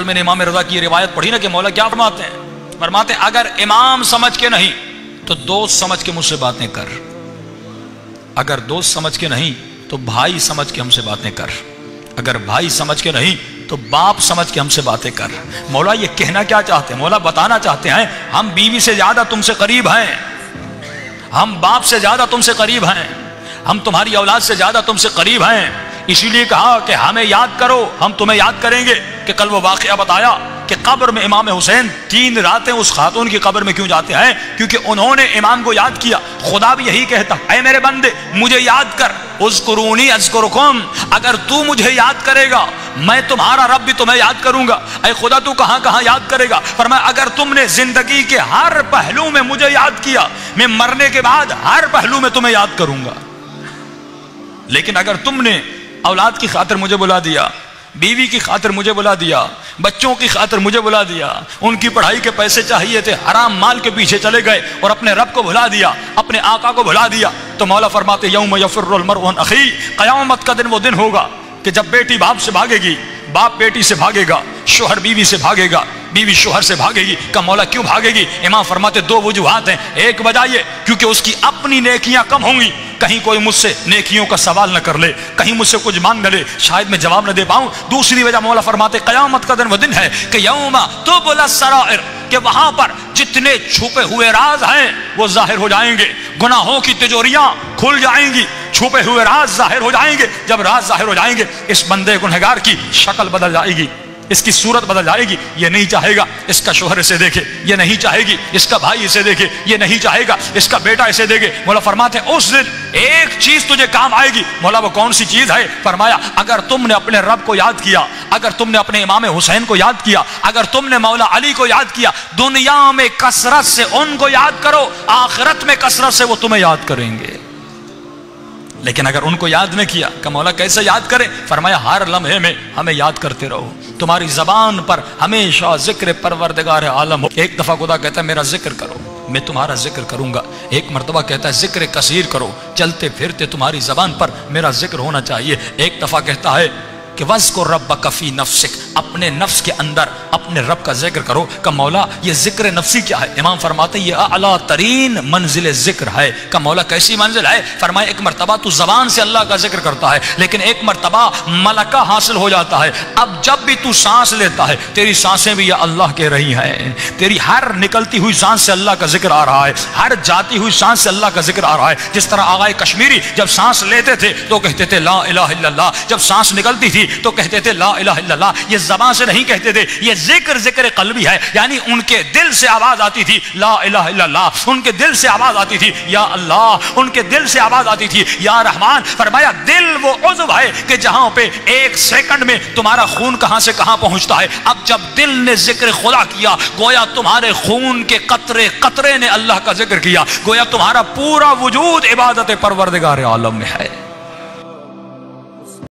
میں نے امام رضا کی روایت پڑھی نا کہ مولا کیا فرماتے ہیں؟ فرماتے ہیں اگر امام سمجھ کے نہیں تو دوست سمجھ کے مجھ سے باتیں کر، اگر دوست سمجھ کے نہیں تو بھائی سمجھ کے ہم سے باتیں کر، اگر بھائی سمجھ کے نہیں تو باپ سمجھ کے ہم سے باتیں کر۔ مولا یہ کہنا کیا چاہتے ہیں؟ مولا بتانا چاہتے ہیں ہم بیوی سے زیادہ تم سے قریب ہیں، ہم باپ سے زیادہ تم سے قریب ہیں، ہم تمہاری اولاد سے زیادہ تم سے قریب ہیں، اسی لیے کہا کہ ہمیں یاد کرو، ہم تمہیں یاد کریں گے۔ کہ کل وہ واقعہ بتایا کہ قبر میں امام حسین 3 راتیں اس خاتون کی قبر میں کیوں جاتے ہیں؟ کیونکہ انہوں نے امام کو یاد کیا۔ خدا بھی یہی کہتا، اے میرے بندے مجھے یاد کر، اذکرونی اذکرکم، اگر تو مجھے یاد کرے گا میں تمہارا رب بھی تمہیں یاد کروں گا۔ اے خدا تو کہاں کہاں یاد کرے گا؟ فرمایا اگر تم نے زندگی کے ہر پہلو میں مجھے یاد کیا، میں مرنے کے بعد ہر پہلو میں تمہیں یاد کروں گا۔ لیکن اگر تم نے اولاد کی خاطر مجھے بلا دیا، بیوی کی خاطر مجھے بلا دیا، بچوں کی خاطر مجھے بلا دیا، ان کی پڑھائی کے پیسے چاہیے تھے، حرام مال کے پیچھے چلے گئے اور اپنے رب کو بھلا دیا، اپنے آقا کو بھلا دیا، تو مولا فرماتے یوم یفر المرء من اخی، قیامت کا دن وہ دن ہوگا کہ جب بیٹی باپ سے بھاگے گی، باپ بیٹی سے بھاگے گا، شوہر بیوی سے بھاگے گا، بیوی شوہر سے بھاگے گی۔ کہ مولا کیوں بھاگے گی؟ امام فرماتے 2 وجوہات ہیں۔ ایک وجہ یہ کیونکہ اس کی اپنی نیکیاں کم ہوں گی، کہیں کوئی مجھ سے نیکیوں کا سوال نہ کر لے، کہیں مجھ سے کچھ مانگ نہ لے، شاید میں جواب نہ دے پاؤں۔ دوسری وجہ مولا فرماتے قیامت کا دن وہ دن ہے کہ یوم تبلی السرائر، کہ وہاں پر جتنے چھپے ہوئے راز ہیں وہ ظاہر ہو جائیں گے، گناہوں کی تجوریاں کھل جائیں گی، چھپے ہوئے راز ظاہر ہو جائیں گے۔ جب راز ظاہر ہو جائیں گے اس بندے گنہگار کی شکل بدل جائے گی، اس کی صورت بدل جائے گی۔ یہ نہیں چاہے گا اس کا شوہر اسے دیکھے، یہ نہیں چاہے گی اس کا بھائی اسے دیکھے، یہ نہیں چاہے گا اس کا بیٹا اسے دیکھے۔ مولا فرماتے ہیں اس دن ایک چیز تجھے کام آئے گی۔ مولا وہ کون سی چیز ہے؟ فرمایا اگر تم نے اپنے رب کو یاد کیا، اگر تم نے اپنے امام حسین کو یاد کیا، اگر تم نے مولا علی کو یاد کیا، دنیا میں کثرت سے ان کو یاد کرو، آخرت میں کثرت سے وہ تمہیں یاد کریں گے۔ لیکن اگر ان کو یاد نہ کیا کہ مولا کیسے یاد کرے؟ فرمایا ہر لمحے میں ہمیں یاد کرتے رہو، تمہاری زبان پر ہمیشہ ذکر پروردگار عالم ہو۔ ایک دفعہ خدا کہتا ہے میرا ذکر کرو، میں تمہارا ذکر کروں گا۔ ایک مرتبہ کہتا ہے ذکر کثیر کرو، چلتے پھرتے تمہاری زبان پر میرا ذکر ہونا چاہیے۔ ایک دفعہ کہتا ہے کہ وَاذْكُرْ رَبَّكَ فِي نَفْسِكَ، اپنے نفس کے اندر اپنے رب کا ذکر کرو۔ کہ مولا یہ ذکر نفسی کیا ہے؟ امام فرماتے ہیں یہ اعلیٰ ترین منزل ذکر ہے۔ کہ مولا کیسی منزل ہے؟ فرمایا ایک مرتبہ تو زبان سے اللہ کا ذکر کرتا ہے، لیکن ایک مرتبہ ملکہ حاصل ہو جاتا ہے۔ اب جب بھی تو سانس لیتا ہے تیری سانسیں بھی یا اللہ کہہ رہی ہیں، تیری ہر نکلتی ہوئی سانس سے اللہ کا ذکر آ رہا ہے، ہر جاتی ہوئی سانس سے اللہ کا ذکر آ رہا ہے۔ جس طرح آغائے کشمیری جب سانس لیتے تھے تو کہتے تھے لا الہ الا اللہ، جب سانس نکلتی تھی تو کہتے تھے لا الہ الا اللہ۔ یہ زبان سے نہیں کہتے تھے، یہ ذکر قلبی ہے، یعنی ان کے دل سے آواز آتی تھی لا الہ الا اللہ، ان کے دل سے آواز آتی تھی یا اللہ، ان کے دل سے آواز آتی تھی یا رحمان۔ فرمایا دل وہ عضو ہے کہ جہاں پہ 1 سیکنڈ میں تمہارا خون کہاں سے کہاں پہنچتا ہے۔ اب جب دل نے ذکر خدا کیا گویا تمہارے خون کے قطرے قطرے نے اللہ کا ذکر کیا، گویا تمہارا پورا وجود عبادت پروردگار عالم میں ہے۔